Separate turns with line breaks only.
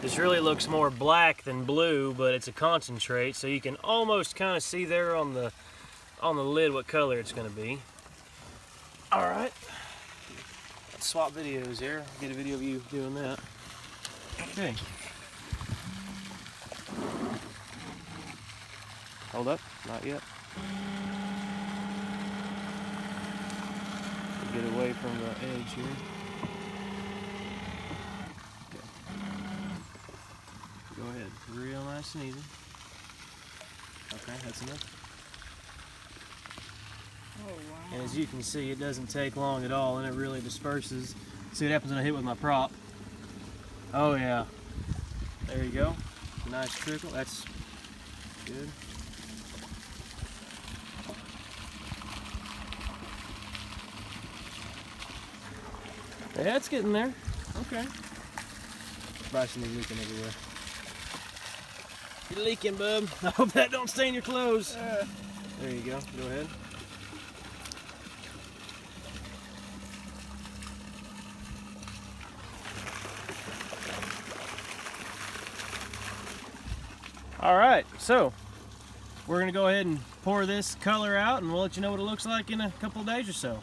This really looks more black than blue, but it's a concentrate, so you can almost kind of see there on the lid what color it's going to be. All right, let's swap videos here. Get a video of you doing that. Okay. Hold up, not yet. Get away from the edge here. Okay. Go ahead, real nice and easy. Okay, that's enough.
Oh, wow.
And as you can see, it doesn't take long at all, and it really disperses. See what happens when I hit with my prop. Oh yeah. There you go. Nice trickle. That's good. Yeah, it's getting there. Okay. Bryson is leaking everywhere. You're leaking, bub. I hope that don't stain your clothes. There you go. Go ahead. All right, so we're gonna go ahead and pour this color out, and we'll let you know what it looks like in a couple of days or so.